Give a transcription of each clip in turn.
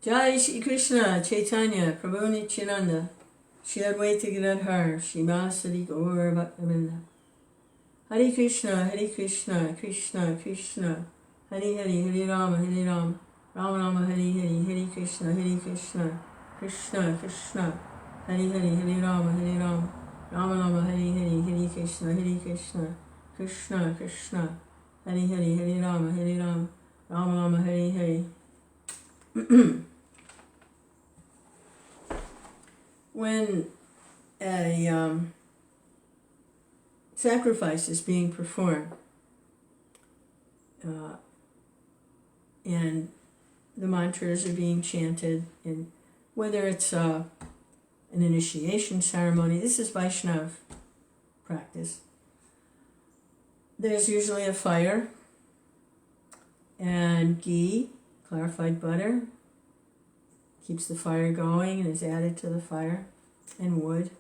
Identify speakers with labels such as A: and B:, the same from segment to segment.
A: Jai Shri Krishna, Caitanya, Prabhu Nityananda, Shri Advaita Gadadhar, Srimad Gaur Bhaktivinoda. Hare Krishna, Krishna Krishna, Hare Hare, Hare Rama, Rama Rama, Hare Hare, Hare Krishna, Krishna Krishna, Hare Hare, Hare Rama, Rama Rama, Hare Hare, Hare Krishna, Krishna Krishna, Hare Hare, Hare Rama, Rama Rama, Hare Hare. When a sacrifice is being performed and the mantras are being chanted, and whether it's an initiation ceremony, this is Vaishnava practice, there's usually a fire and ghee, clarified butter, keeps the fire going and is added to the fire, and wood.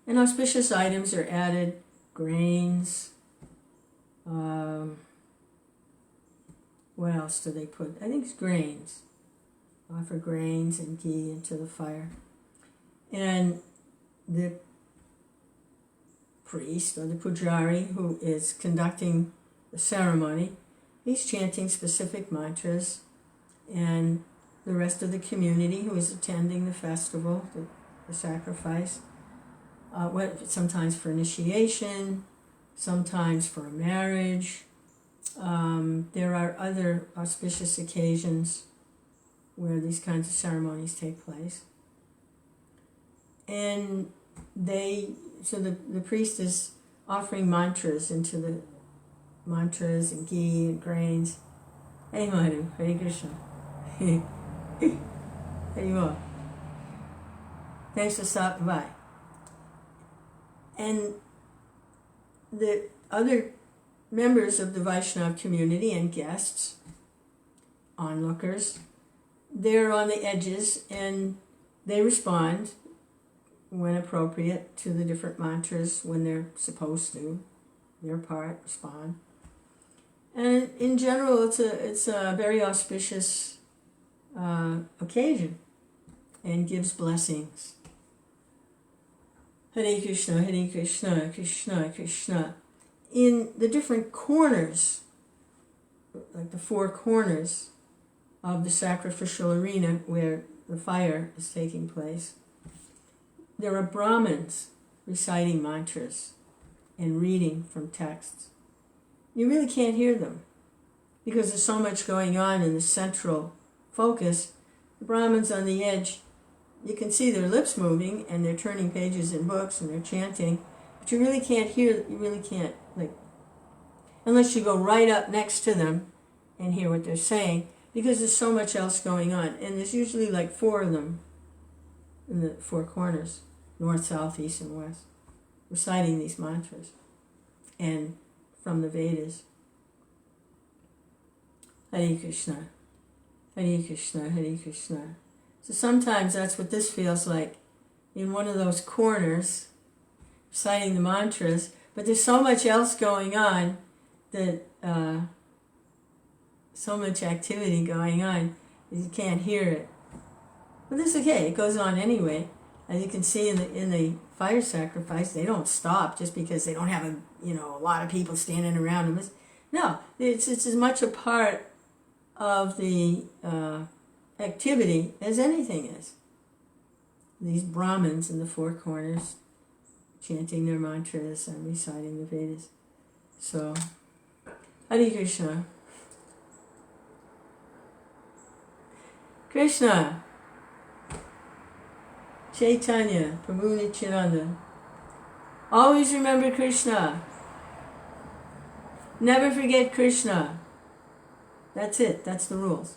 A: And auspicious items are added, grains. What else do they put? I think it's grains. Offer grains and ghee into the fire. And the priest or the pujari who is conducting the ceremony, he's chanting specific mantras, and the rest of the community who is attending the festival, the sacrifice, sometimes for initiation, sometimes for a marriage. There are other auspicious occasions where these kinds of ceremonies take place. And the priest is offering mantras into the mantras and ghee and grains. Hey Madhu, Hare Krishna. There you are. Thanks for stopping by. And the other members of the Vaishnava community and guests, onlookers, they're on the edges and they respond when appropriate to the different mantras when they're supposed to. Their part, respond. And in general, it's a very auspicious occasion and gives blessings. Hare Krishna, Krishna Krishna. In the different corners, like the four corners of the sacrificial arena where the fire is taking place, there are Brahmins reciting mantras and reading from texts. You really can't hear them because there's so much going on in the central focus. The Brahmins on the edge, you can see their lips moving and they're turning pages in books and they're chanting, but you really can't hear, unless you go right up next to them and hear what they're saying, because there's so much else going on. And there's usually like four of them in the four corners, north, south, east, and west, reciting these mantras and from the Vedas. Hare Krishna, Hare Krishna, Hare Krishna. So sometimes that's what this feels like, in one of those corners, reciting the mantras, but there's so much else going on, that so much activity going on, that you can't hear it. But that's okay, it goes on anyway. As you can see in the fire sacrifice, they don't stop just because they don't have a lot of people standing around them. No, it's as much a part of the activity as anything is. These Brahmins in the four corners chanting their mantras and reciting the Vedas. So, Hare Krishna. Krishna, Caitanya, Prabhu Nityananda. Always remember Krishna. Never forget Krishna. That's it. That's the rules.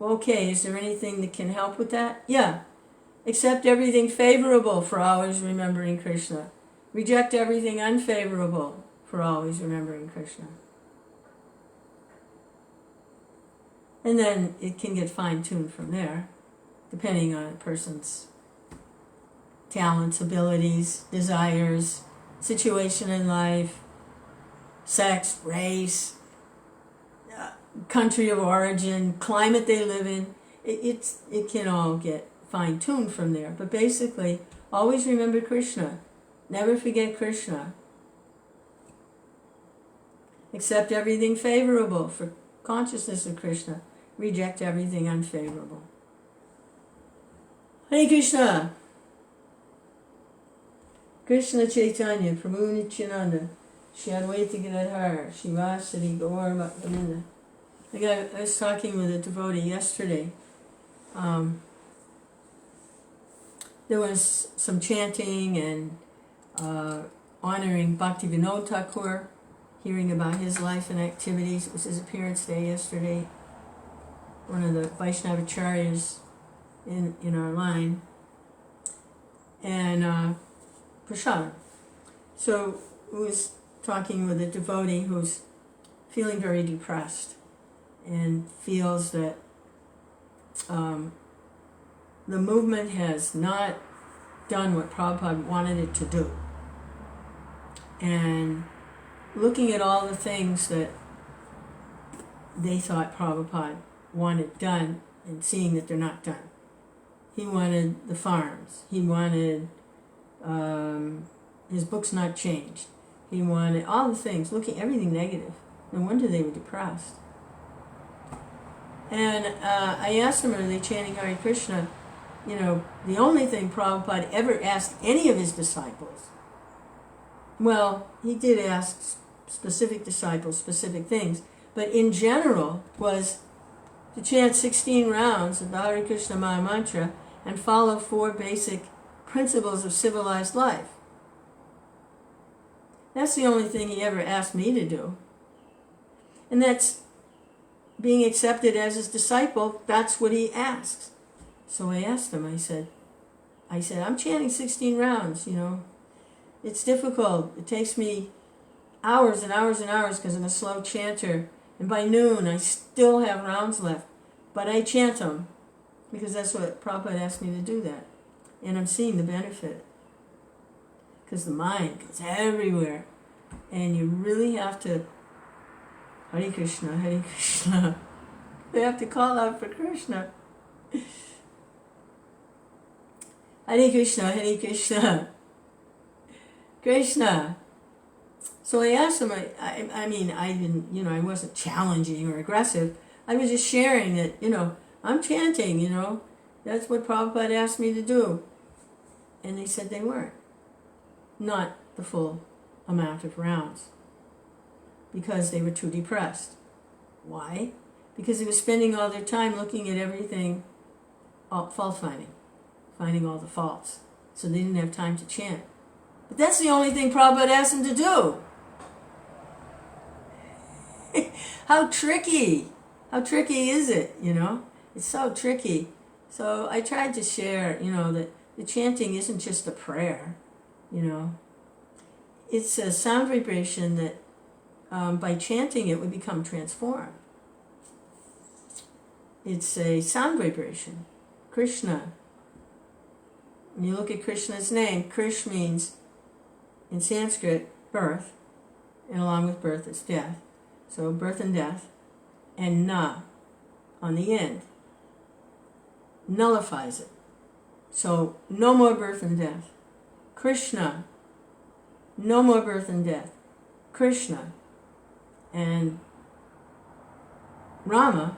A: Okay, is there anything that can help with that? Yeah. Accept everything favorable for always remembering Krishna. Reject everything unfavorable for always remembering Krishna. And then it can get fine-tuned from there, depending on a person's talents, abilities, desires, situation in life, sex, race, country of origin, climate they live in. It can all get fine-tuned from there. But basically, always remember Krishna. Never forget Krishna. Accept everything favorable for consciousness of Krishna. Reject everything unfavorable. Hare Krishna. Krishna Caitanya, Prabhu Nityananda, Shri Advaita Gadadhar, Shivasati Gaur Bhaktivinoda. I was talking with a devotee yesterday. There was some chanting and honoring Bhaktivinoda Thakur, hearing about his life and activities. It was his appearance day yesterday. One of the Vaishnava Acharyas in our line. And Prashad. So I was talking with a devotee who's feeling very depressed and feels that the movement has not done what Prabhupada wanted it to do. And looking at all the things that they thought Prabhupada wanted done and seeing that they're not done. He wanted the farms. He wanted his books not changed. He wanted all the things, looking everything negative. No wonder they were depressed. And I asked him, are they chanting Hare Krishna? You know, the only thing Prabhupada ever asked any of his disciples, well, he did ask specific disciples specific things, but in general was to chant 16 rounds of the Hare Krishna Maha Mantra and follow 4 basic principles of civilized life. That's the only thing he ever asked me to do. And that's being accepted as his disciple. That's what he asks. So I asked him, I said, I'm chanting 16 rounds, you know. It's difficult. It takes me hours and hours and hours because I'm a slow chanter. And by noon, I still have rounds left. But I chant them because that's what Prabhupada asked me to do that. And I'm seeing the benefit. Because the mind goes everywhere. And you really have to, Hare Krishna, Hare Krishna. You have to call out for Krishna. Hare Krishna, Hare Krishna. Krishna. So I asked him, I mean, I didn't, you know, I wasn't challenging or aggressive. I was just sharing that, you know, I'm chanting, you know. That's what Prabhupada asked me to do. And they said they weren't. Not the full amount of rounds. Because they were too depressed. Why? Because they were spending all their time looking at everything, fault finding. Finding all the faults. So they didn't have time to chant. But that's the only thing Prabhupada asked them to do. How tricky is it, you know? It's so tricky. So I tried to share, you know, that the chanting isn't just a prayer, you know. It's a sound vibration that by chanting it would become transformed. It's a sound vibration. Krishna. When you look at Krishna's name, Krish means, in Sanskrit, birth, and along with birth is death. So birth and death, and na on the end nullifies it. So no more birth and death. Krishna, no more birth and death. Krishna. And Rama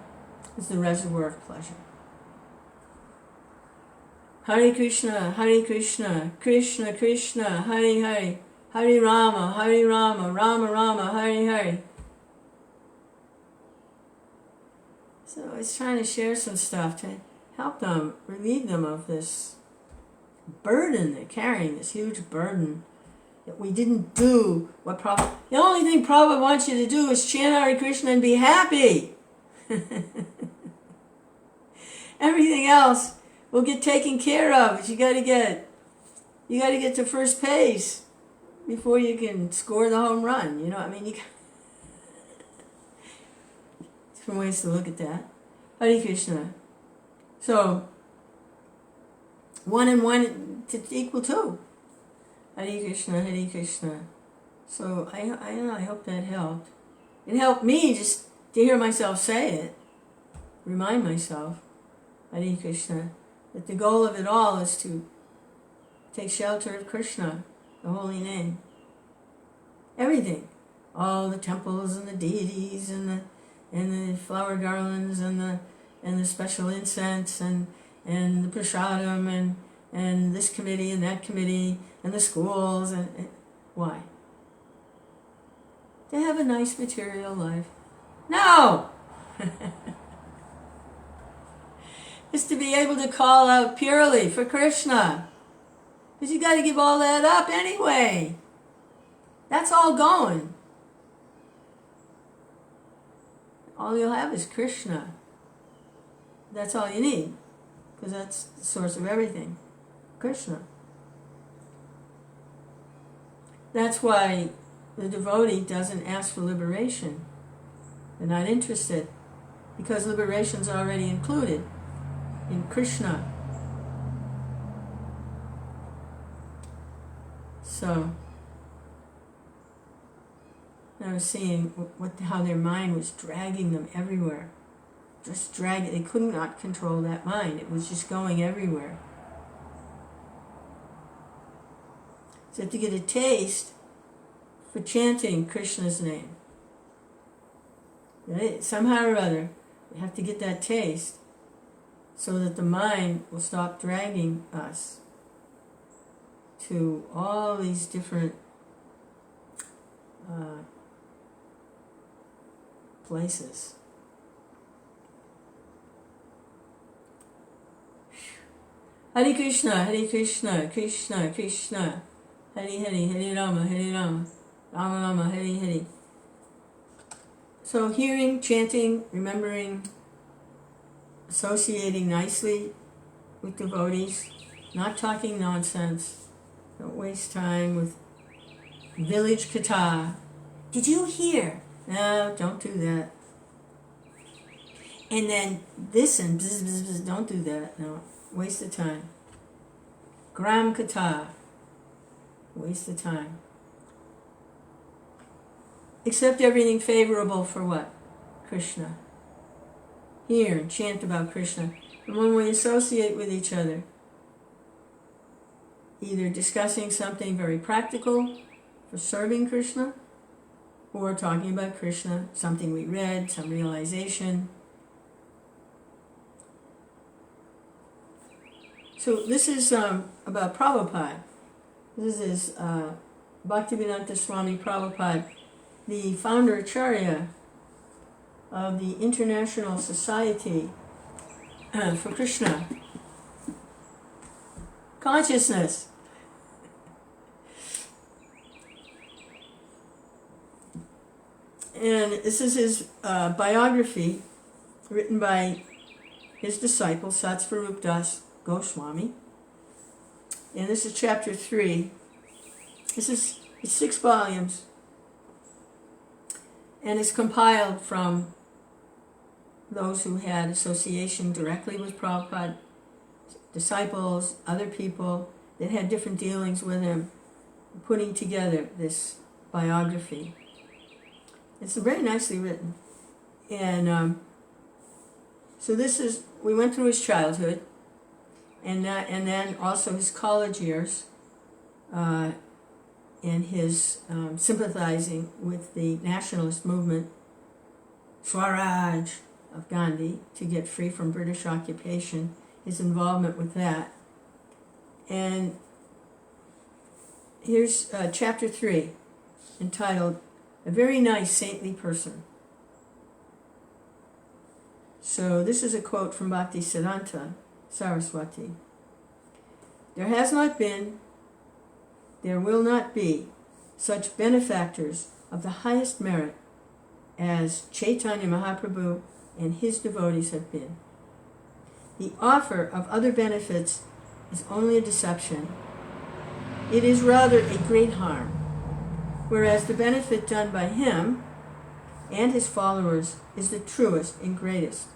A: is the reservoir of pleasure. Hare Krishna, Krishna Krishna, Hare Hare, Hare Rama, Rama Rama, Hare Hare. So I was trying to share some stuff to help them, relieve them of this burden they're carrying, this huge burden that we didn't do what Prabhupada... The only thing Prabhupada wants you to do is chant Hare Krishna and be happy. Everything else will get taken care of, but you got to get to first base before you can score the home run. You know, I mean, different ways to look at that. Hare Krishna. So, 1 and 1 to equal 2. Hare Krishna, Hare Krishna. So I don't know, I hope that helped. It helped me just to hear myself say it, remind myself, Hare Krishna, that the goal of it all is to take shelter of Krishna, the holy name. Everything. All the temples and the deities and the flower garlands and the special incense and the prasadam and this committee and that committee and the schools and why? To have a nice material life. No! It's to be able to call out purely for Krishna. Because you got to give all that up anyway. That's all going. All you'll have is Krishna. That's all you need. Because that's the source of everything. Krishna. That's why the devotee doesn't ask for liberation. They're not interested. Because liberation's already included in Krishna. So, I was seeing how their mind was dragging them everywhere. Just dragging. They could not control that mind. It was just going everywhere. So to get a taste for chanting Krishna's name. Right? Somehow or other, we have to get that taste so that the mind will stop dragging us to all these different places. Hare Krishna, Krishna, Krishna, Hare Hare, Hare Rama, Rama Rama, Hare Hare. So hearing, chanting, remembering, associating nicely with devotees, not talking nonsense, don't waste time with village katha. Did you hear? No, don't do that. And then this and bzz, bzz, bzz, don't do that. No, waste of time. Gram katha, waste of time. Accept everything favorable for what? Krishna. Hear and chant about Krishna. And when we associate with each other, either discussing something very practical for serving Krishna, or talking about Krishna, something we read, some realization. So this is about Prabhupada. This is Bhaktivedanta Swami Prabhupada, the founder Acharya of the International Society for Krishna Consciousness. And this is his biography written by his disciple Satsvarupa Goswami. And this is chapter 3. It's 6 volumes. And it's compiled from those who had association directly with Prabhupada, disciples, other people that had different dealings with him, putting together this biography. It's very nicely written. And so this is, we went through his childhood, and then also his college years, and his sympathizing with the nationalist movement, Swaraj of Gandhi, to get free from British occupation, his involvement with that. And here's chapter 3, entitled, A Very Nice Saintly Person. So this is a quote from Siddhanta Saraswati. There has not been, there will not be, such benefactors of the highest merit as Caitanya Mahaprabhu and his devotees have been. The offer of other benefits is only a deception. It is rather a great harm, whereas the benefit done by him and his followers is the truest and greatest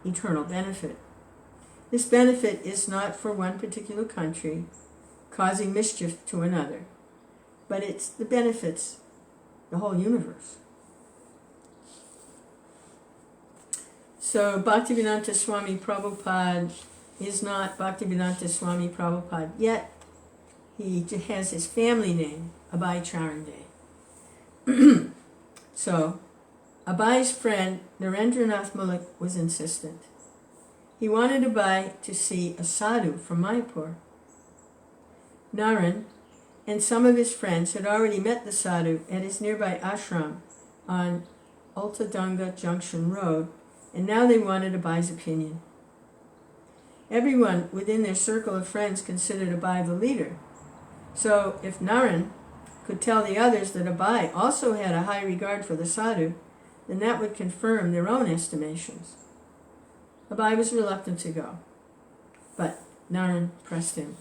A: eternal benefit. This benefit is not for one particular country, causing mischief to another, but it's the benefits the whole universe. So Bhaktivedanta Swami Prabhupada is not Bhaktivedanta Swami Prabhupada yet. He has his family name, Abhay Charande. So, Abhay's friend Narendranath Mullik was insistent. He wanted Abhay to see a sadhu from Mayapur. Naren and some of his friends had already met the sadhu at his nearby ashram on Ultadanga Junction Road, and now they wanted Abhay's opinion. Everyone within their circle of friends considered Abhay the leader. So if Naren could tell the others that Abhay also had a high regard for the sadhu, then that would confirm their own estimations. Abhay was reluctant to go, but Naren pressed him.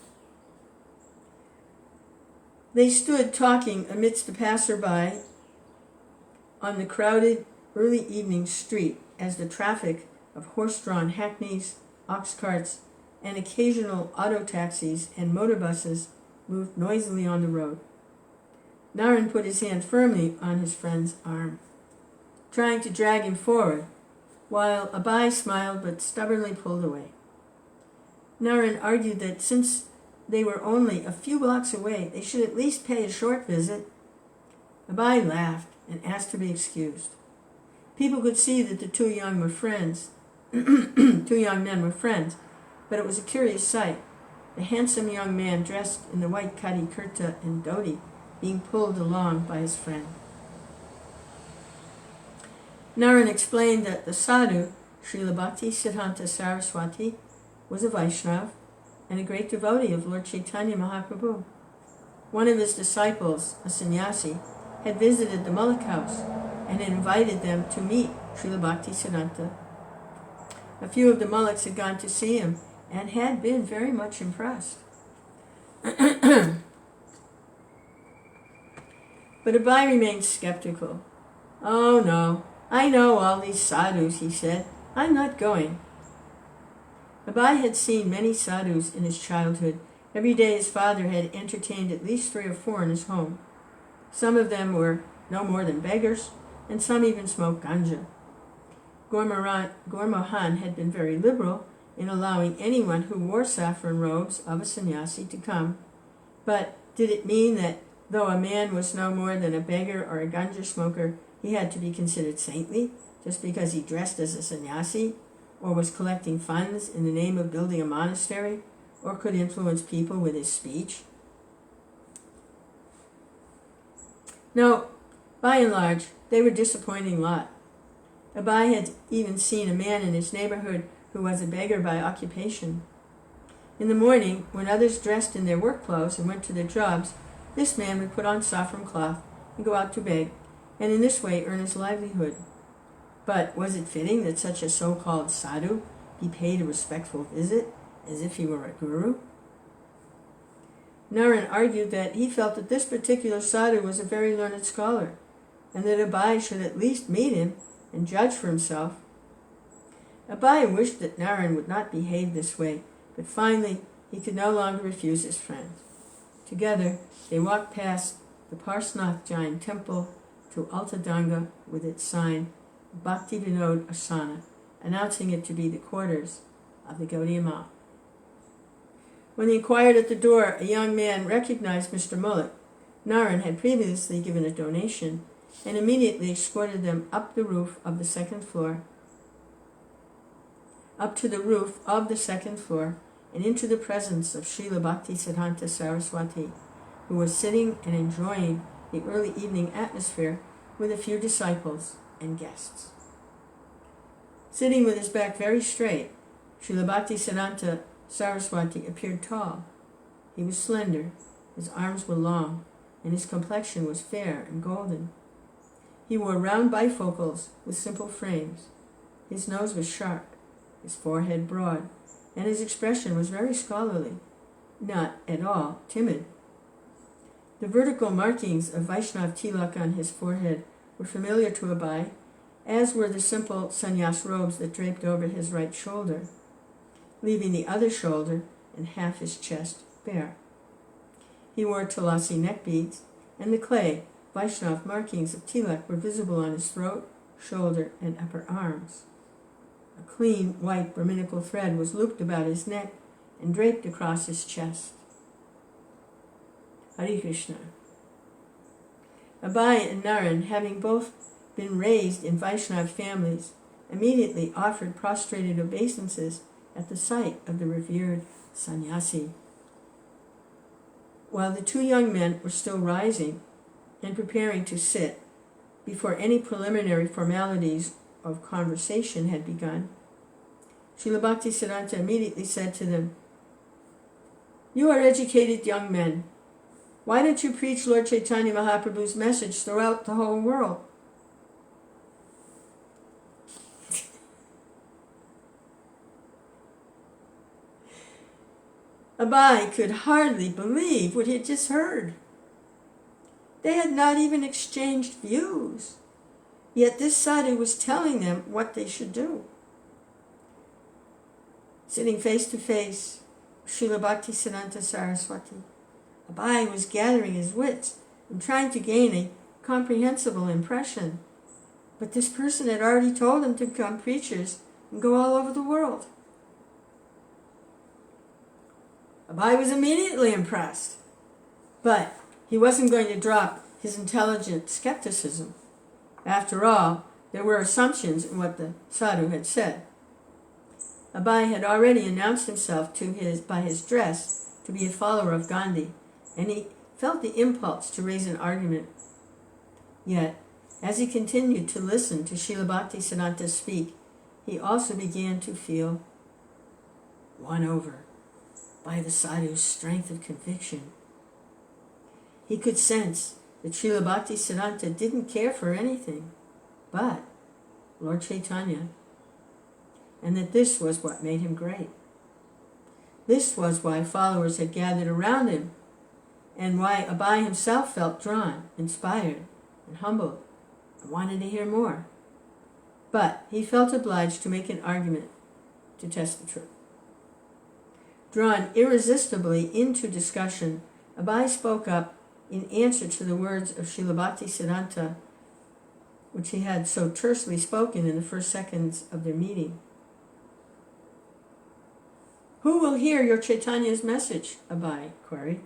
A: They stood talking amidst the passerby on the crowded early evening street as the traffic of horse-drawn hackneys, ox carts, and occasional auto taxis and motor buses moved noisily on the road. Naren put his hand firmly on his friend's arm, trying to drag him forward, while Abhay smiled but stubbornly pulled away. Naren argued that since they were only a few blocks away, they should at least pay a short visit. Abhay laughed and asked to be excused. People could see that the two young men were friends, but it was a curious sight. The handsome young man dressed in the white khadi kurta and dhoti being pulled along by his friend. Naren explained that the sadhu, Srila Bhakti Siddhanta Saraswati, was a Vaishnava and a great devotee of Lord Caitanya Mahaprabhu. One of his disciples, a sannyasi, had visited the Mullik house and had invited them to meet Srila Bhakti Siddhanta. A few of the Mulliks had gone to see him and had been very much impressed. But Abhay remained skeptical. "Oh no, I know all these sadhus," he said. "I'm not going." Abhay had seen many sadhus in his childhood. Every day his father had entertained at least 3 or 4 in his home. Some of them were no more than beggars, and some even smoked ganja. Gormohan had been very liberal in allowing anyone who wore saffron robes of a sannyasi to come, but did it mean that though a man was no more than a beggar or a ganja smoker, he had to be considered saintly just because he dressed as a sannyasi, or was collecting funds in the name of building a monastery, or could influence people with his speech? No, by and large, they were a disappointing lot. Abhay had even seen a man in his neighborhood who was a beggar by occupation. In the morning, when others dressed in their work clothes and went to their jobs, this man would put on saffron cloth and go out to beg, and in this way earn his livelihood. But was it fitting that such a so-called sadhu be paid a respectful visit, as if he were a guru? Naren argued that he felt that this particular sadhu was a very learned scholar, and that Abhay should at least meet him and judge for himself. Abhay wished that Naren would not behave this way, but finally he could no longer refuse his friend. Together they walked past the Parsnath Jain temple to Altadanga with its sign Bhaktivinoda Asana, announcing it to be the quarters of the Gaudiya Math. When he inquired at the door, a young man recognized Mr. Mullik. Naren had previously given a donation and immediately escorted them up the roof of the second floor, up to the roof of the second floor, and into the presence of Srila Bhakti Siddhanta Saraswati, who was sitting and enjoying the early evening atmosphere with a few disciples and guests. Sitting with his back very straight, Srila Bhakti Siddhanta Saraswati appeared tall. He was slender, his arms were long, and his complexion was fair and golden. He wore round bifocals with simple frames. His nose was sharp, his forehead broad, and his expression was very scholarly, not at all timid. The vertical markings of Vaishnav tilak on his forehead were familiar to Abhay, as were the simple sannyas robes that draped over his right shoulder, leaving the other shoulder and half his chest bare. He wore tulasi neck beads, and the clay Vaishnav markings of tilak were visible on his throat, shoulder, and upper arms. A clean white Brahminical thread was looped about his neck and draped across his chest. Hare Krishna. Abai and Naren, having both been raised in Vaishnava families, immediately offered prostrated obeisances at the sight of the revered sannyasi. While the two young men were still rising and preparing to sit, before any preliminary formalities of conversation had begun, Srila Bhaktisiddhanta immediately said to them, "You are educated young men. Why don't you preach Lord Chaitanya Mahaprabhu's message throughout the whole world?" Abai could hardly believe what he had just heard. They had not even exchanged views, yet this sadhu was telling them what they should do. Sitting face to face with Srila Bhaktisiddhanta Saraswati, Abai was gathering his wits and trying to gain a comprehensible impression. But this person had already told him to become preachers and go all over the world. Abai was immediately impressed, but he wasn't going to drop his intelligent skepticism. After all, there were assumptions in what the sadhu had said. Abai had already announced himself by his dress to be a follower of Gandhi, and he felt the impulse to raise an argument. Yet, as he continued to listen to Srila Bhaktisiddhanta speak, he also began to feel won over by the sadhu's strength of conviction. He could sense that Srila Bhaktisiddhanta didn't care for anything but Lord Chaitanya, and that this was what made him great. This was why followers had gathered around him, and why Abai himself felt drawn, inspired, and humbled, and wanted to hear more. But he felt obliged to make an argument to test the truth. Drawn irresistibly into discussion, Abai spoke up in answer to the words of Srila Bhaktisiddhanta, which he had so tersely spoken in the first seconds of their meeting. "Who will hear your Chaitanya's message?" Abai queried.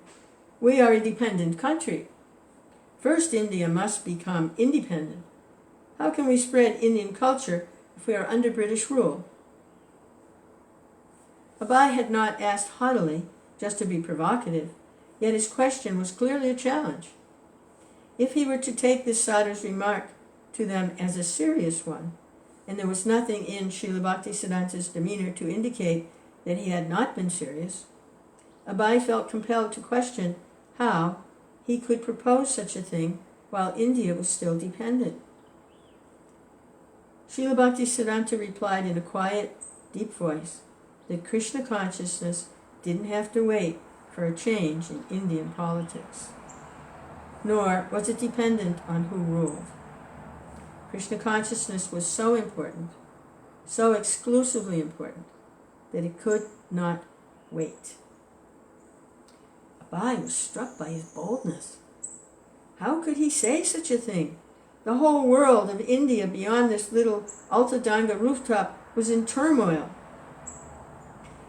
A: "We are a dependent country. First, India must become independent. How can we spread Indian culture if we are under British rule?" Abai had not asked haughtily, just to be provocative, yet his question was clearly a challenge. If he were to take this sadhu's remark to them as a serious one, and there was nothing in Srila Bhaktisiddhanta's demeanor to indicate that he had not been serious, Abai felt compelled to question how he could propose such a thing while India was still dependent. Srila Bhaktisiddhanta replied in a quiet, deep voice that Krishna consciousness didn't have to wait for a change in Indian politics, nor was it dependent on who ruled. Krishna consciousness was so important, so exclusively important, that it could not wait. Abai was struck by his boldness. How could he say such a thing? The whole world of India beyond this little Altadanga rooftop was in turmoil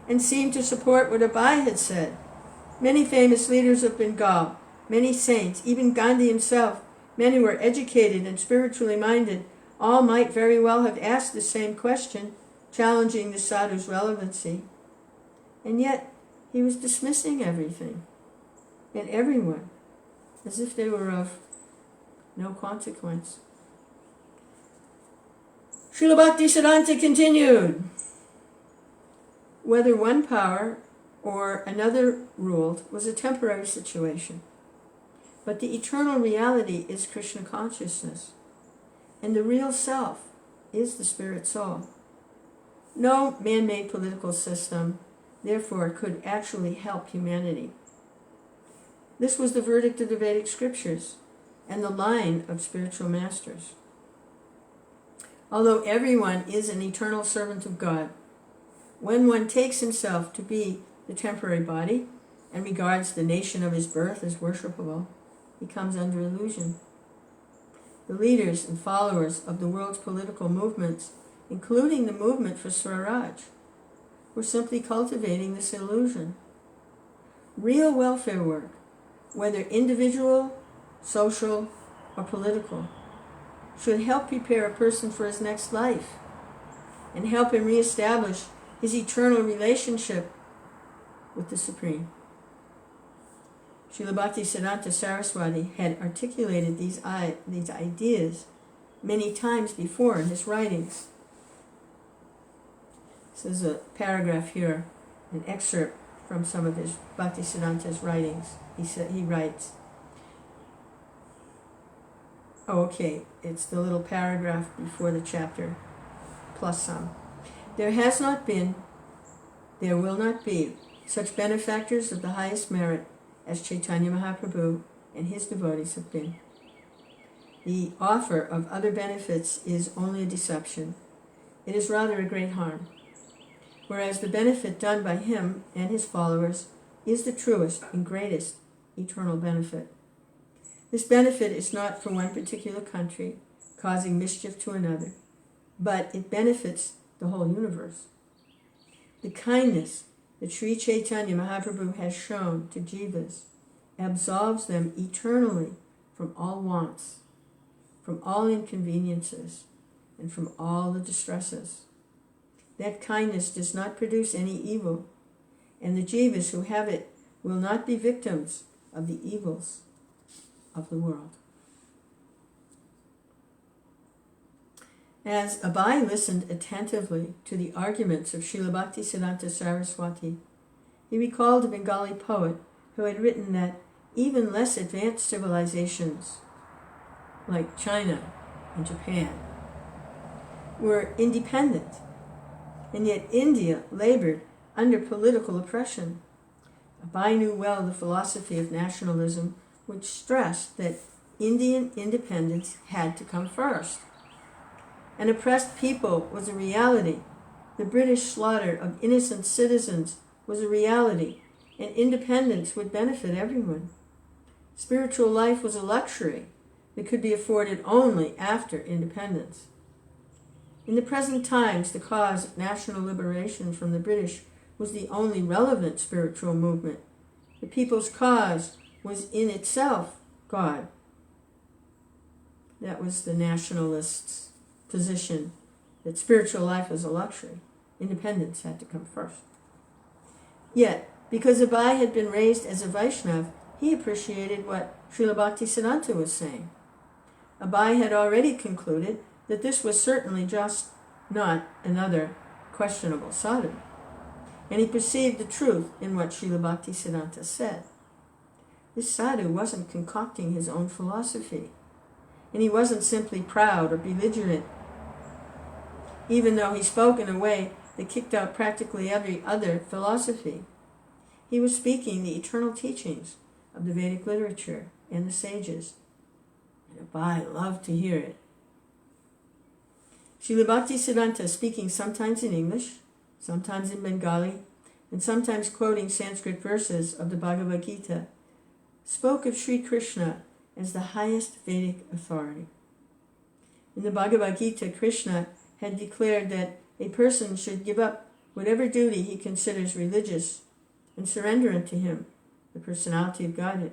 A: and seemed to support what Abai had said. Many famous leaders of Bengal, many saints, even Gandhi himself, many were educated and spiritually minded, all might very well have asked the same question, challenging the sadhu's relevancy. And yet, he was dismissing everything and everyone as if they were of no consequence. Srila Bhaktisiddhanta continued. Whether one power or another ruled was a temporary situation, but the eternal reality is Krishna consciousness, and the real self is the spirit soul. No man-made political system, therefore, could actually help humanity. This was the verdict of the Vedic scriptures and the line of spiritual masters. Although everyone is an eternal servant of God, when one takes himself to be the temporary body and regards the nation of his birth as worshipable, he comes under illusion. The leaders and followers of the world's political movements including the movement for Swaraj, were simply cultivating this illusion. Real welfare work, whether individual, social, or political, should help prepare a person for his next life and help him reestablish his eternal relationship with the Supreme. Srila Bhaktisiddhanta Saraswati had articulated these ideas many times before in his writings. This is a paragraph here, an excerpt from some of his Bhaktisiddhanta's writings. He writes, it's the little paragraph before the chapter, plus some. There has not been, there will not be, such benefactors of the highest merit as Caitanya Mahaprabhu and his devotees have been. The offer of other benefits is only a deception. It is rather a great harm. Whereas the benefit done by him and his followers is the truest and greatest eternal benefit. This benefit is not for one particular country, causing mischief to another, but it benefits the whole universe. The kindness that Sri Caitanya Mahaprabhu has shown to jivas absolves them eternally from all wants, from all inconveniences, and from all the distresses. That kindness does not produce any evil, and the jivas who have it will not be victims of the evils of the world. As Abai listened attentively to the arguments of Srila Bhaktisiddhanta Saraswati, he recalled a Bengali poet who had written that even less advanced civilizations, like China and Japan, were independent, and yet India labored under political oppression. Abai knew well the philosophy of nationalism, which stressed that Indian independence had to come first. An oppressed people was a reality. The British slaughter of innocent citizens was a reality, and independence would benefit everyone. Spiritual life was a luxury that could be afforded only after independence. In the present times, the cause of national liberation from the British was the only relevant spiritual movement. The people's cause was in itself God. That was the nationalists' position, that spiritual life was a luxury. Independence had to come first. Yet, because Abai had been raised as a Vaishnav, he appreciated what Srila Bhaktisiddhanta was saying. Abai had already concluded that this was certainly just not another questionable sadhu, and he perceived the truth in what Srila Bhaktisiddhanta said. This sadhu wasn't concocting his own philosophy, and he wasn't simply proud or belligerent, even though he spoke in a way that kicked out practically every other philosophy. He was speaking the eternal teachings of the Vedic literature and the sages, and Abai loved to hear it. Srila Bhaktisiddhanta, speaking sometimes in English, sometimes in Bengali, and sometimes quoting Sanskrit verses of the Bhagavad Gita, spoke of Sri Krishna as the highest Vedic authority. In the Bhagavad Gita, Krishna had declared that a person should give up whatever duty he considers religious and surrender unto him, the personality of Godhead.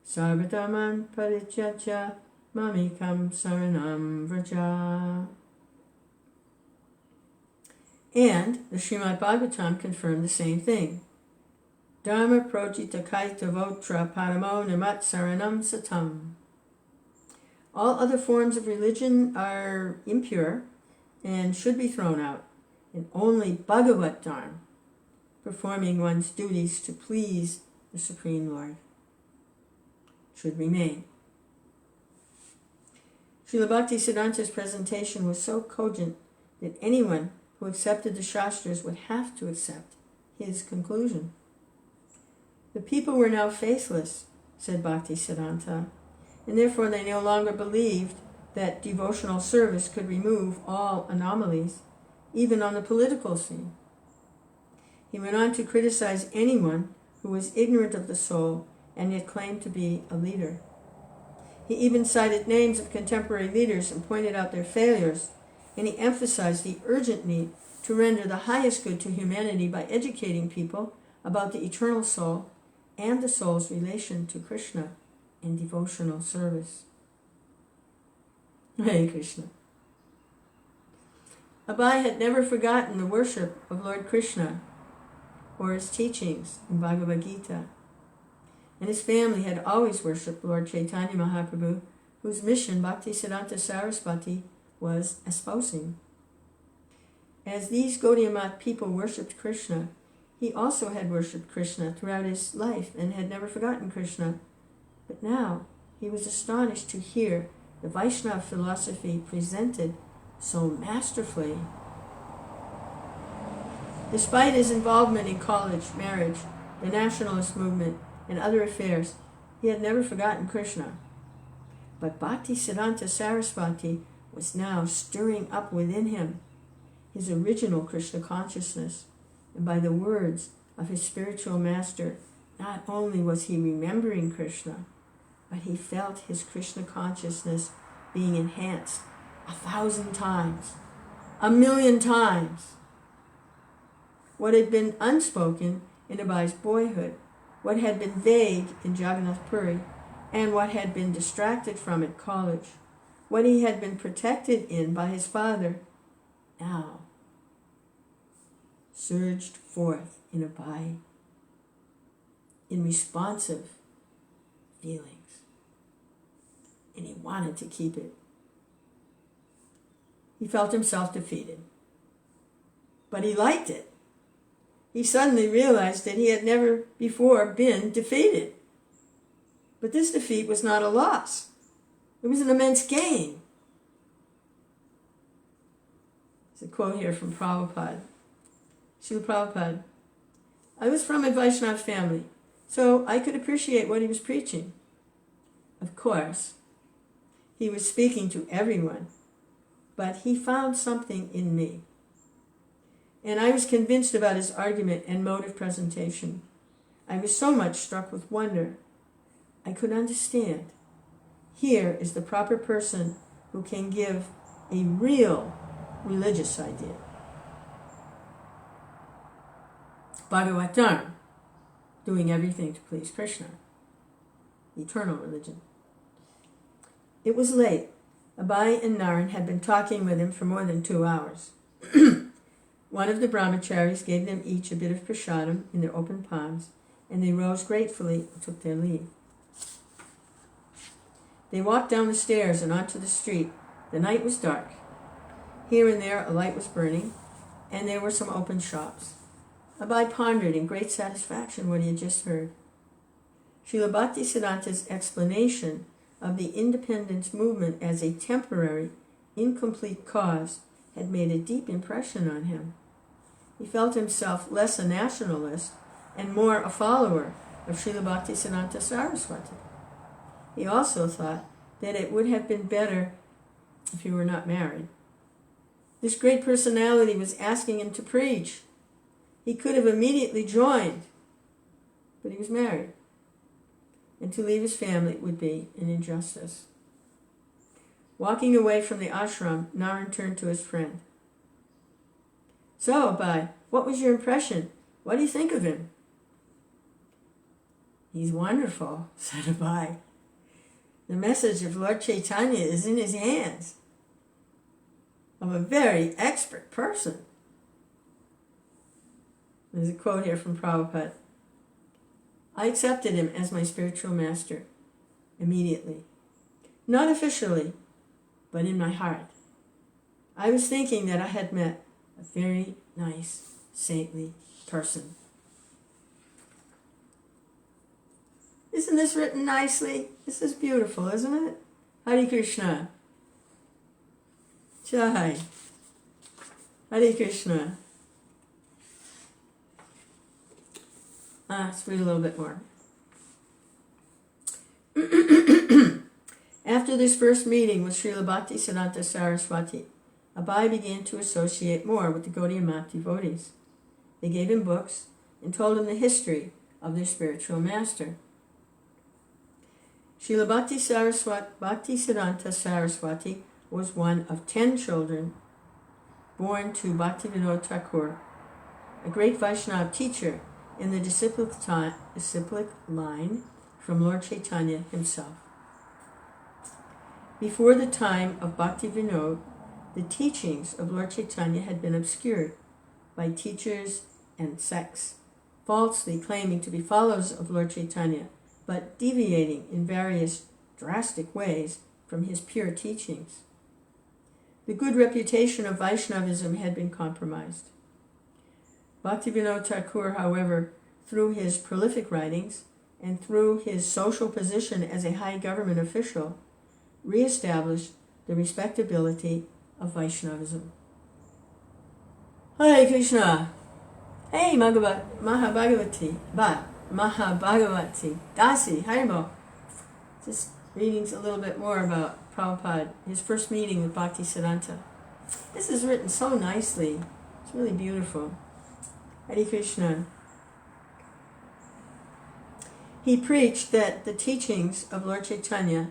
A: Sarvadharman parijajya mamikam saranam vraja. And the Srimad Bhagavatam confirmed the same thing. Dharma projita kaita votra paramo namat saranam satam. All other forms of religion are impure and should be thrown out, and only Bhagavat Dharma, performing one's duties to please the Supreme Lord, should remain. Srila Bhaktisiddhanta's presentation was so cogent that anyone who accepted the Shastras would have to accept his conclusion. The people were now faithless, said Bhaktisiddhanta, and therefore they no longer believed that devotional service could remove all anomalies, even on the political scene. He went on to criticize anyone who was ignorant of the soul and yet claimed to be a leader. He even cited names of contemporary leaders and pointed out their failures and he emphasized the urgent need to render the highest good to humanity by educating people about the eternal soul and the soul's relation to Krishna in devotional service. Hare Krishna. Abai had never forgotten the worship of Lord Krishna or his teachings in Bhagavad Gita, and his family had always worshipped Lord Caitanya Mahaprabhu, whose mission Bhaktisiddhanta Saraswati was espousing. As these Gaudiya Math people worshipped Krishna, he also had worshipped Krishna throughout his life and had never forgotten Krishna. But now he was astonished to hear the Vaishnava philosophy presented so masterfully. Despite his involvement in college, marriage, the nationalist movement, and other affairs, he had never forgotten Krishna. But Bhaktisiddhanta Saraswati was now stirring up within him his original Krishna consciousness, and by the words of his spiritual master, not only was he remembering Krishna, but he felt his Krishna consciousness being enhanced 1,000 times, 1,000,000 times. What had been unspoken in Abai's boyhood, what had been vague in Jagannath Puri, and what had been distracted from at college, what he had been protected in by his father, now surged forth in Abai in responsive feelings. And he wanted to keep it. He felt himself defeated. But he liked it. He suddenly realized that he had never before been defeated. But this defeat was not a loss. It was an immense gain. There's a quote here from Prabhupada. Srila Prabhupada, I was from a Vaishnava family, so I could appreciate what he was preaching. Of course, he was speaking to everyone, but he found something in me. And I was convinced about his argument and mode of presentation. I was so much struck with wonder. I could understand. Here is the proper person who can give a real religious idea. Bhagavatam, doing everything to please Krishna, eternal religion. It was late. Abai and Naren had been talking with him for more than 2 hours. One of the brahmacharis gave them each a bit of prasadam in their open palms, and they rose gratefully and took their leave. They walked down the stairs and onto the street. The night was dark. Here and there a light was burning, and there were some open shops. Abai pondered in great satisfaction what he had just heard. Srila Bhaktisiddhanta's explanation of the independence movement as a temporary, incomplete cause had made a deep impression on him. He felt himself less a nationalist and more a follower of Srila Bhaktisiddhanta Saraswati. He also thought that it would have been better if he were not married. This great personality was asking him to preach. He could have immediately joined, but he was married, and to leave his family would be an injustice. Walking away from the ashram, Naren turned to his friend. So, Abai, what was your impression? What do you think of him? He's wonderful, said Abai. The message of Lord Caitanya is in his hands, of a very expert person. There's a quote here from Prabhupada. I accepted him as my spiritual master immediately. Not officially, but in my heart. I was thinking that I had met a very nice, saintly person. Isn't this written nicely? This is beautiful, isn't it? Hare Krishna. Jai. Hare Krishna. Let's read a little bit more. After this first meeting with Srila Bhaktisiddhanta Saraswati, Abai began to associate more with the Gaudiya Math devotees. They gave him books and told him the history of their spiritual master. Srila Bhaktisiddhanta Saraswati was one of 10 children born to Bhaktivinoda Thakur, a great Vaishnava teacher in the disciplic line from Lord Caitanya himself. Before the time of Bhaktivinoda, the teachings of Lord Caitanya had been obscured by teachers and sects, falsely claiming to be followers of Lord Caitanya, but deviating in various drastic ways from his pure teachings. The good reputation of Vaishnavism had been compromised. Bhaktivinoda Thakur, however, through his prolific writings and through his social position as a high government official, re-established the respectability of Vaishnavism. Hare Krishna! Hey Mahabhagavati, Dasi, Haribo. Just reading a little bit more about Prabhupada, his first meeting with Bhaktisiddhanta. This is written so nicely. It's really beautiful. Hare Krishna. He preached that the teachings of Lord Caitanya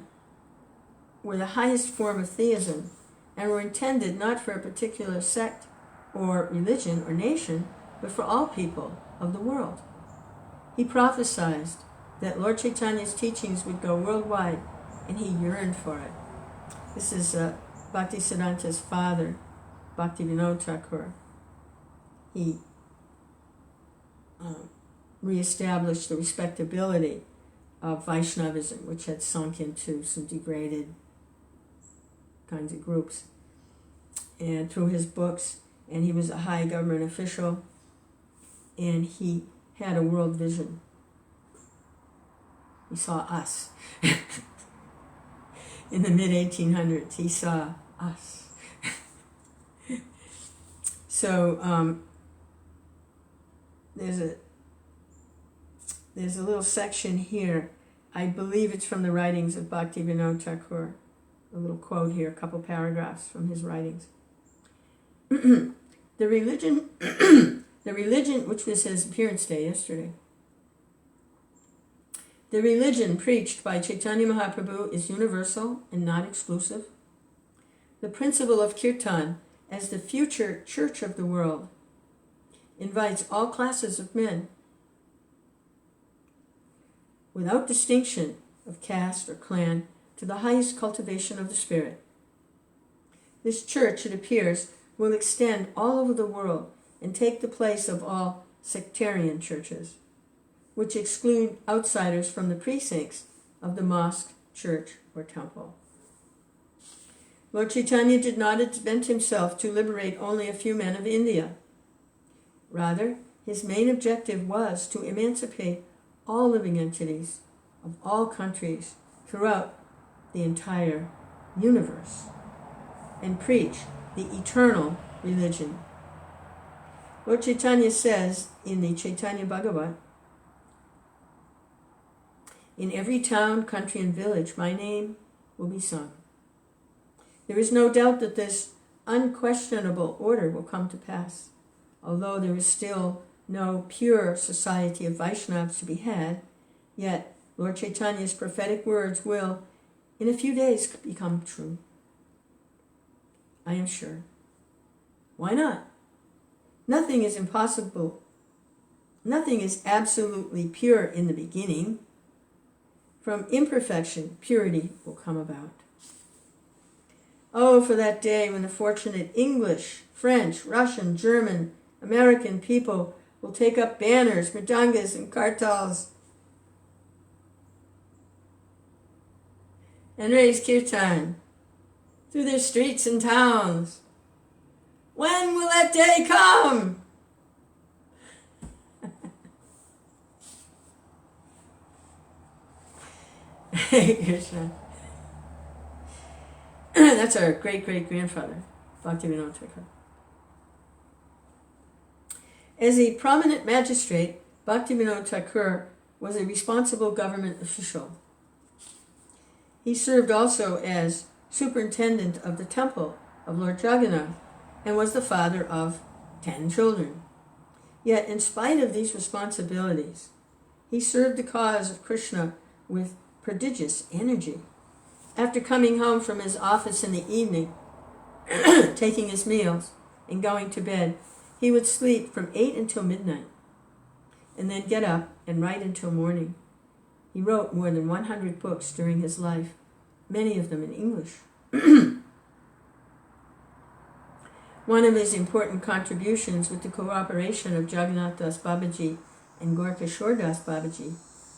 A: were the highest form of theism and were intended not for a particular sect or religion or nation, but for all people of the world. He prophesied that Lord Chaitanya's teachings would go worldwide, and he yearned for it. This is Bhaktisiddhanta's father, Bhaktivinoda Thakur. He reestablished the respectability of Vaishnavism, which had sunk into some degraded kinds of groups. And through his books, and he was a high government official, and he had a world vision. He saw us. In the mid-1800s, he saw us. So there's a little section here. I believe it's from the writings of Bhaktivinoda Thakur. A little quote here, a couple paragraphs from his writings. The religion, which was his appearance day yesterday. The religion preached by Chaitanya Mahaprabhu is universal and not exclusive. The principle of Kirtan as the future church of the world invites all classes of men, without distinction of caste or clan, to the highest cultivation of the spirit. This church, it appears, will extend all over the world and take the place of all sectarian churches, which exclude outsiders from the precincts of the mosque, church, or temple. Lord Chaitanya did not invent himself to liberate only a few men of India. Rather, his main objective was to emancipate all living entities of all countries throughout the entire universe and preach the eternal religion. Lord Chaitanya says in the Chaitanya Bhagavat, "In every town, country, and village, my name will be sung." There is no doubt that this unquestionable order will come to pass, although there is still no pure society of Vaishnavas to be had, yet Lord Chaitanya's prophetic words will, in a few days, become true. I am sure. Why not? Nothing is impossible. Nothing is absolutely pure in the beginning. From imperfection, purity will come about. Oh, for that day when the fortunate English, French, Russian, German, American people will take up banners, mridangas, and kartals and raise kirtan through their streets and towns. When will that day come? Hey Krishna. That's our great-great-grandfather, Bhaktivinoda Thakur. As a prominent magistrate, Bhaktivinoda Thakur was a responsible government official. He served also as superintendent of the temple of Lord Jagannath and was the father of 10 children. Yet, in spite of these responsibilities, he served the cause of Krishna with prodigious energy. After coming home from his office in the evening, taking his meals, and going to bed, he would sleep from 8 until midnight, and then get up and write until morning. He wrote more than 100 books during his life, many of them in English. One of his important contributions, with the cooperation of Jagannath Das Babaji and Gorkashore Das Babaji,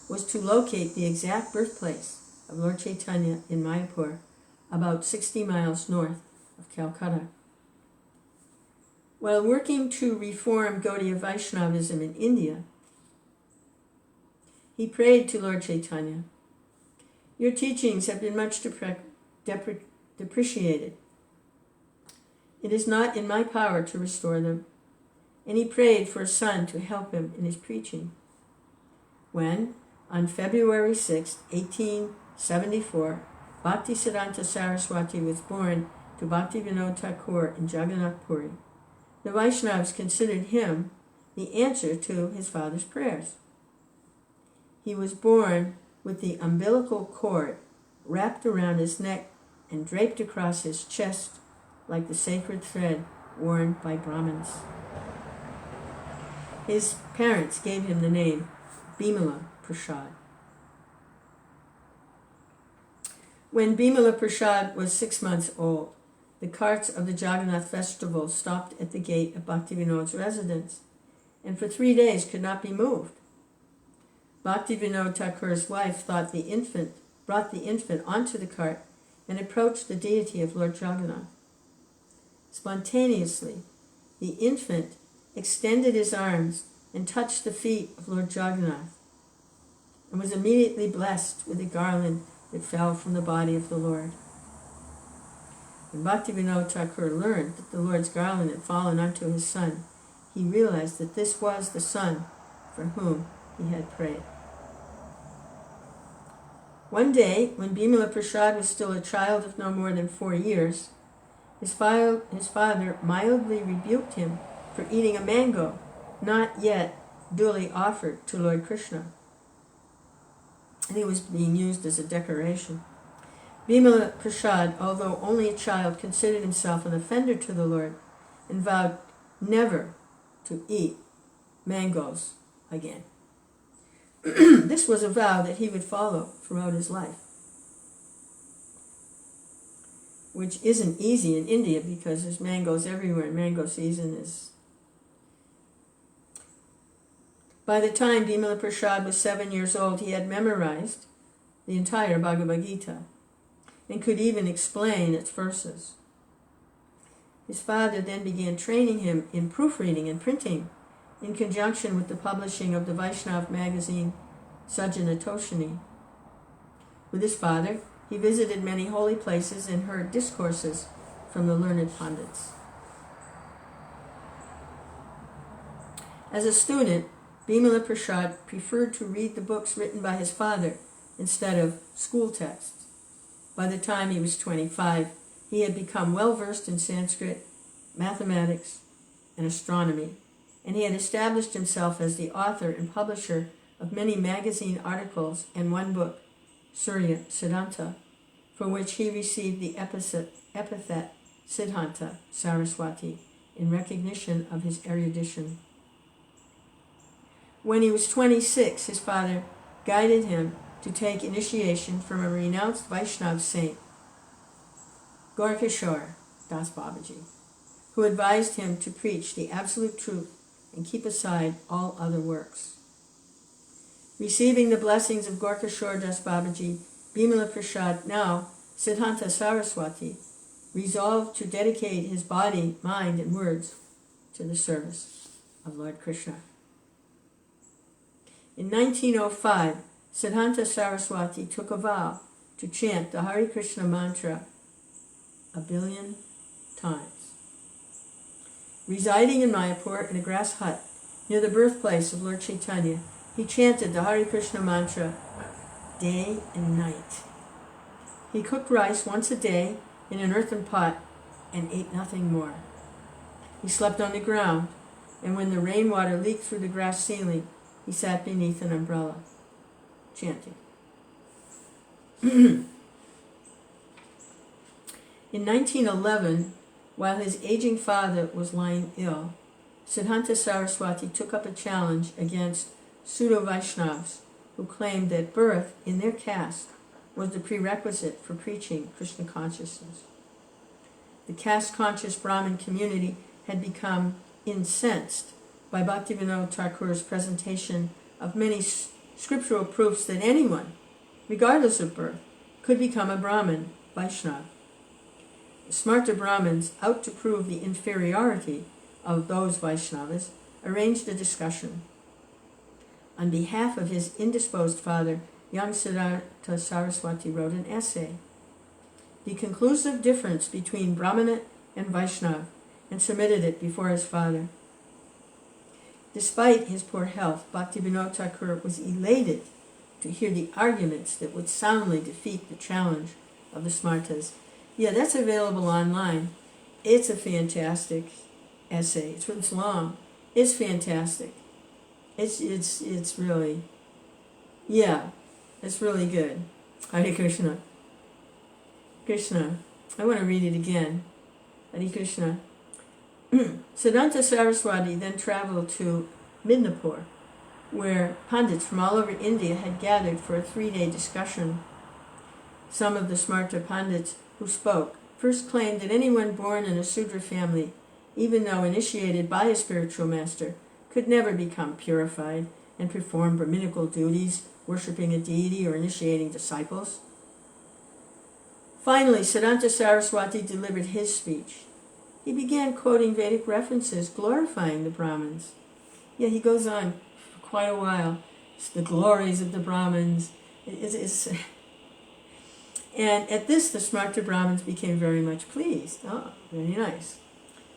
A: was to locate the exact birthplace of Lord Caitanya in Mayapur, about 60 miles north of Calcutta. While working to reform Gaudiya Vaishnavism in India, he prayed to Lord Caitanya, "Your teachings have been much depreciated. It is not in my power to restore them." And he prayed for a son to help him in his preaching. When, on February 6, 1874, Bhaktisiddhanta Saraswati was born to Bhaktivinoda Thakur in Jagannath Puri, the Vaishnavas considered him the answer to his father's prayers. He was born with the umbilical cord wrapped around his neck and draped across his chest like the sacred thread worn by Brahmins. His parents gave him the name Bimala Prasad. When Bimala Prasad was 6 months old, the carts of the Jagannath festival stopped at the gate of Bhaktivinoda's residence, and for 3 days could not be moved. Bhaktivinoda Thakur's wife brought the infant onto the cart and approached the deity of Lord Jagannath. Spontaneously, the infant extended his arms and touched the feet of Lord Jagannath, and was immediately blessed with a garland that fell from the body of the Lord. When Bhaktivinoda Thakur learned that the Lord's garland had fallen onto his son, he realized that this was the son for whom he had prayed. One day, when Bimala Prasad was still a child of no more than 4 years, his father mildly rebuked him for eating a mango not yet duly offered to Lord Krishna, and it was being used as a decoration. Bimala Prasad, although only a child, considered himself an offender to the Lord and vowed never to eat mangoes again. This was a vow that he would follow throughout his life, which isn't easy in India because there's mangoes everywhere and mango season is... By the time Bimala Prasad was 7 years old, he had memorized the entire Bhagavad Gita and could even explain its verses. His father then began training him in proofreading and printing in conjunction with the publishing of the Vaishnav magazine Sajjana Toshini. With his father, he visited many holy places and heard discourses from the learned Pandits. As a student, Bimala Prasad preferred to read the books written by his father instead of school texts. By the time he was 25, he had become well versed in Sanskrit, mathematics, and astronomy, and he had established himself as the author and publisher of many magazine articles and one book, Surya Siddhanta, for which he received the epithet Siddhanta Saraswati in recognition of his erudition. When he was 26, his father guided him to take initiation from a renounced Vaishnav saint, Gorkashore Das Babaji, who advised him to preach the absolute truth and keep aside all other works. Receiving the blessings of Gorkashore Das Babaji, Bimala Prasad, now Siddhanta Saraswati, resolved to dedicate his body, mind, and words to the service of Lord Krishna. In 1905, Siddhanta Saraswati took a vow to chant the Hare Krishna mantra 1 billion times. Residing in Mayapur in a grass hut near the birthplace of Lord Caitanya, he chanted the Hare Krishna mantra day and night. He cooked rice once a day in an earthen pot and ate nothing more. He slept on the ground, and when the rainwater leaked through the grass ceiling, he sat beneath an umbrella, chanting. In 1911, While his aging father was lying ill, Siddhanta Saraswati took up a challenge against pseudo-Vaishnavas who claimed that birth in their caste was the prerequisite for preaching Krishna consciousness. The caste-conscious Brahmin community had become incensed by Bhaktivinoda Thakur's presentation of many scriptural proofs that anyone, regardless of birth, could become a Brahmin, Vaishnava. The smarter Brahmins, out to prove the inferiority of those Vaishnavas, arranged a discussion. On behalf of his indisposed father, young Siddhanta Saraswati wrote an essay, The Conclusive Difference Between Brahmana and Vaishnava, and submitted it before his father. Despite his poor health, Bhaktivinoda Thakur was elated to hear the arguments that would soundly defeat the challenge of the Smartas. Yeah, that's available online. It's a fantastic essay. It's long. It's fantastic. It's really, yeah, it's really good. Hare Krishna. Krishna. I want to read it again. Hare Krishna. Siddhanta Saraswati then traveled to Midnapur, where Pandits from all over India had gathered for a 3-day discussion. Some of the Smarta Pandits who spoke first claimed that anyone born in a Sudra family, even though initiated by a spiritual master, could never become purified and perform Brahminical duties, worshipping a deity or initiating disciples. Finally, Siddhanta Saraswati delivered his speech. He began quoting Vedic references, glorifying the Brahmins. Yeah, he goes on for quite a while. It's the glories of the Brahmins. And at this, the Smarta Brahmins became very much pleased. Oh, very nice.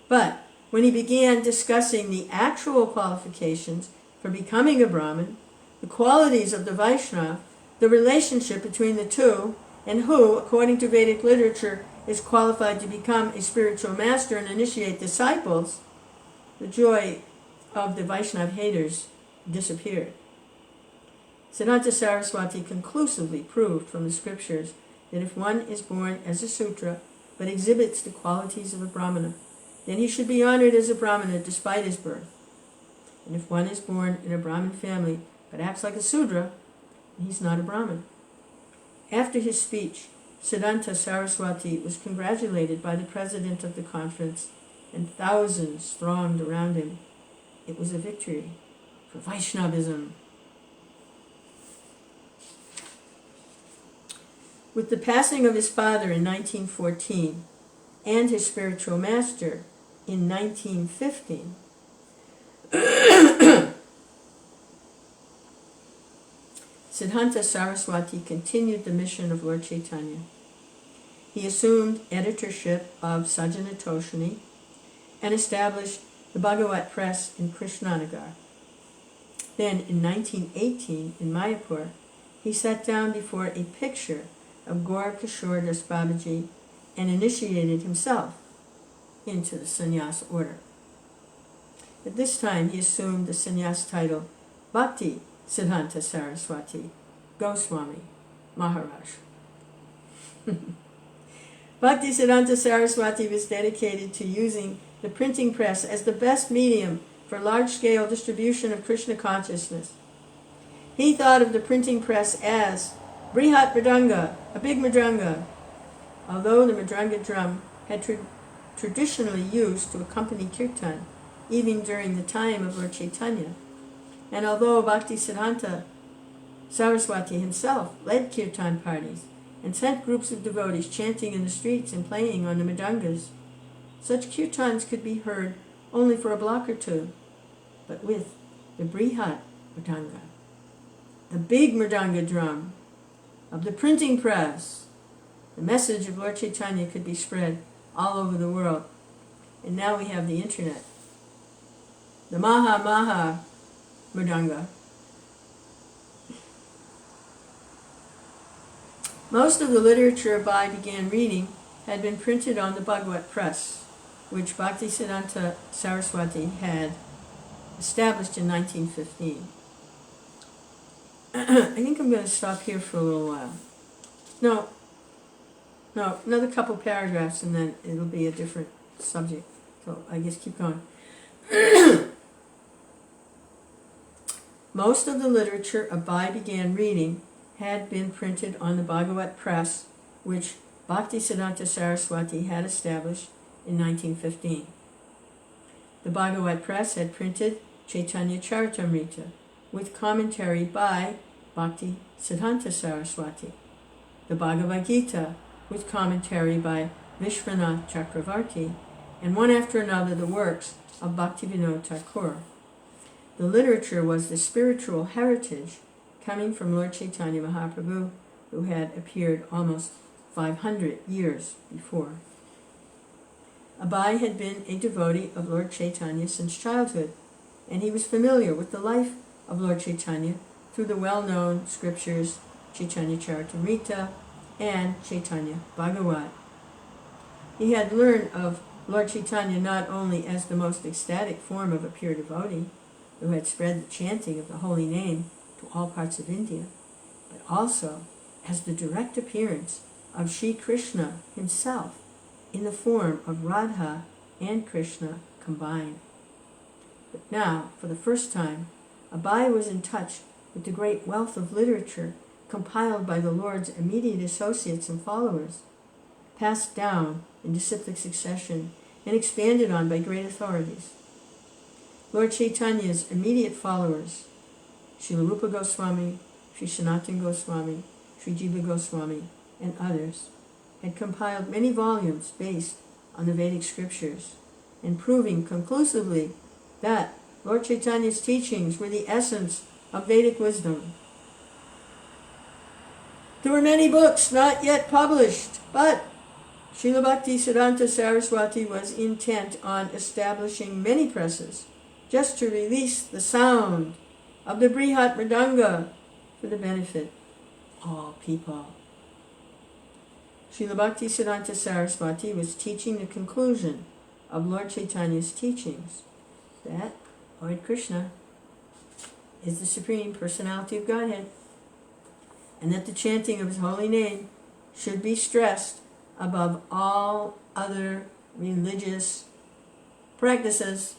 A: But when he began discussing the actual qualifications for becoming a Brahmin, the qualities of the Vaishnava, the relationship between the two, and who, according to Vedic literature, is qualified to become a spiritual master and initiate disciples, the joy of the Vaishnava haters disappeared. Siddhanta Saraswati conclusively proved from the scriptures that if one is born as a Sutra but exhibits the qualities of a Brahmana, then he should be honored as a Brahmana despite his birth. And if one is born in a Brahmin family but acts like a Sudra, he's not a Brahmin. After his speech, Siddhanta Saraswati was congratulated by the president of the conference, and thousands thronged around him. It was a victory for Vaishnavism. With the passing of his father in 1914 and his spiritual master in 1915, Siddhanta Saraswati continued the mission of Lord Caitanya. He assumed editorship of Sajjana Toshini and established the Bhagavat Press in Krishnanagar. Then, in 1918, in Mayapur, he sat down before a picture of Gaur Kishore Das Babaji and initiated himself into the sannyas order. At this time, he assumed the sannyas title Bhakti Siddhanta Saraswati, Goswami Maharaj. Bhakti Siddhanta Saraswati was dedicated to using the printing press as the best medium for large-scale distribution of Krishna consciousness. He thought of the printing press as Brihat Mridanga, a big Mridanga, although the Mridanga drum had traditionally used to accompany kirtan, even during the time of Lord Caitanya. And although Bhakti Siddhanta Saraswati himself led kirtan parties and sent groups of devotees chanting in the streets and playing on the mridangas, such kirtans could be heard only for a block or two. But with the Brihat Mridanga, the big Mridanga drum of the printing press, the message of Lord Caitanya could be spread all over the world. And now we have the internet. The Maha Mridanga. Most of the literature I began reading had been printed on the Bhagavat Press, which Bhaktisiddhanta Saraswati had established in 1915. I think I'm going to stop here for a little while. No, another couple paragraphs and then it'll be a different subject. So I guess keep going. Most of the literature Abai began reading had been printed on the Bhagavat press, which Bhaktisiddhanta Saraswati had established in 1915. The Bhagavat press had printed Caitanya Charitamrita with commentary by Bhaktisiddhanta Saraswati, the Bhagavad Gita with commentary by Vishwanath Chakravarti, and one after another the works of Bhaktivinoda Thakur. The literature was the spiritual heritage coming from Lord Chaitanya Mahaprabhu, who had appeared almost 500 years before. Abai had been a devotee of Lord Chaitanya since childhood, and he was familiar with the life of Lord Chaitanya through the well-known scriptures Caitanya Charitamrita and Chaitanya Bhagavat. He had learned of Lord Chaitanya not only as the most ecstatic form of a pure devotee, who had spread the chanting of the holy name to all parts of India, but also as the direct appearance of Sri Krishna himself in the form of Radha and Krishna combined. But now, for the first time, Abai was in touch with the great wealth of literature compiled by the Lord's immediate associates and followers, passed down in disciplic succession and expanded on by great authorities. Lord Chaitanya's immediate followers, Srila Rupa Goswami, Sri Sanatana Goswami, Sri Jiva Goswami, and others, had compiled many volumes based on the Vedic scriptures, and proving conclusively that Lord Chaitanya's teachings were the essence of Vedic wisdom. There were many books not yet published, but Srila Bhaktisiddhanta Saraswati was intent on establishing many presses just to release the sound of the Brihat Mridanga for the benefit of all people. Srila Bhaktisiddhanta Saraswati was teaching the conclusion of Lord Chaitanya's teachings, that Lord Krishna is the Supreme Personality of Godhead, and that the chanting of his holy name should be stressed above all other religious practices.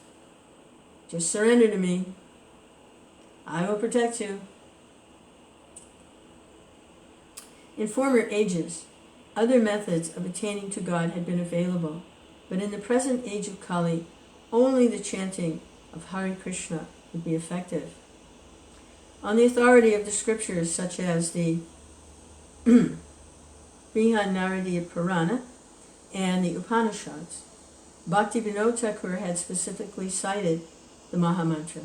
A: Just surrender to me. I will protect you. In former ages, other methods of attaining to God had been available, but in the present age of Kali, only the chanting of Hare Krishna would be effective. On the authority of the scriptures such as the Brihanaradiya Purana and the Upanishads, Bhaktivinoda Thakur had specifically cited the Mahamantra,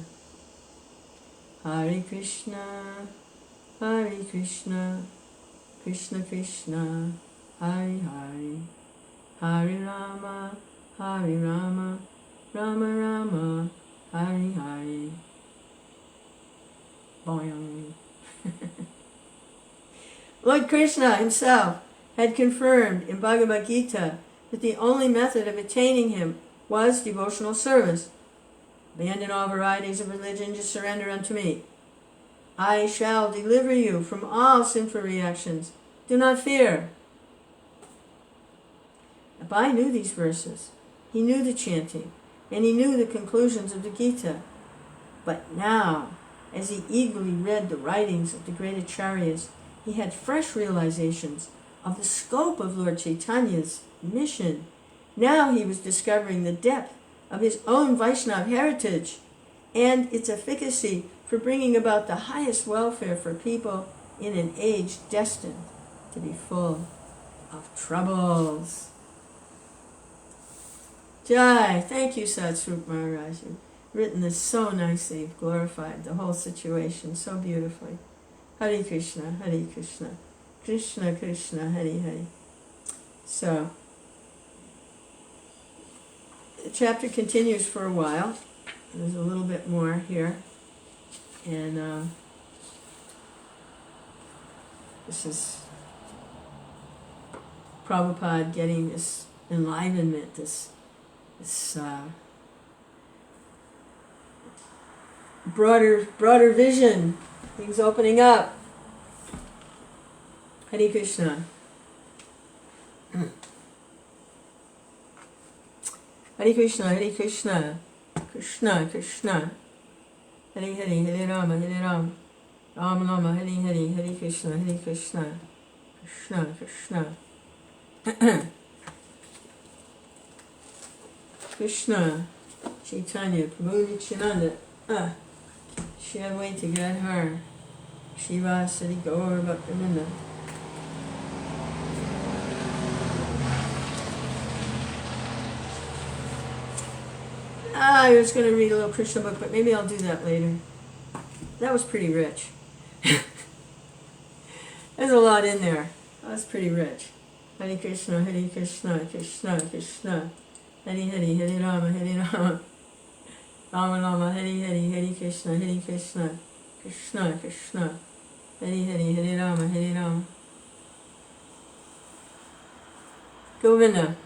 A: Hare Krishna, Krishna Krishna, Hare Hare, Hare Rama, Rama Rama, Hare Hare. Boing. Lord Krishna himself had confirmed in Bhagavad Gita that the only method of attaining him was devotional service. Abandon all varieties of religion, just surrender unto me. I shall deliver you from all sinful reactions. Do not fear. Abai knew these verses. He knew the chanting, and he knew the conclusions of the Gita. But now, as he eagerly read the writings of the great Acharyas, he had fresh realizations of the scope of Lord Chaitanya's mission. Now he was discovering the depth of his own Vaishnava heritage and its efficacy for bringing about the highest welfare for people in an age destined to be full of troubles. Jai, thank you, Satsvarupa Maharaj. You've written this so nicely. You've glorified the whole situation so beautifully. Hare Krishna, Hare Krishna, Krishna Krishna, Hare Hare. So, the chapter continues for a while. There's a little bit more here. And this is Prabhupada getting this enlivenment, this broader vision. Things opening up. Hare Krishna. Hare Krishna, Krishna Krishna, Hare Hare, Hare Rama, Rama Rama, Hare Hare, Hare Krishna, Krishna Krishna. Krishna, Caitanya, Prabhu Nityananda, she had way to get her. Shiva Siddhi Gaur Bhaktivedanta. I was going to read a little Krishna book, but maybe I'll do that later. That was pretty rich. There's a lot in there. That's pretty rich. Hare Krishna, Krishna Krishna. Hare Hare, Hare Rama, Rama Rama, Hare Hare, Hare Krishna, Krishna Krishna. Hare Hare, Hare Rama, Govinda.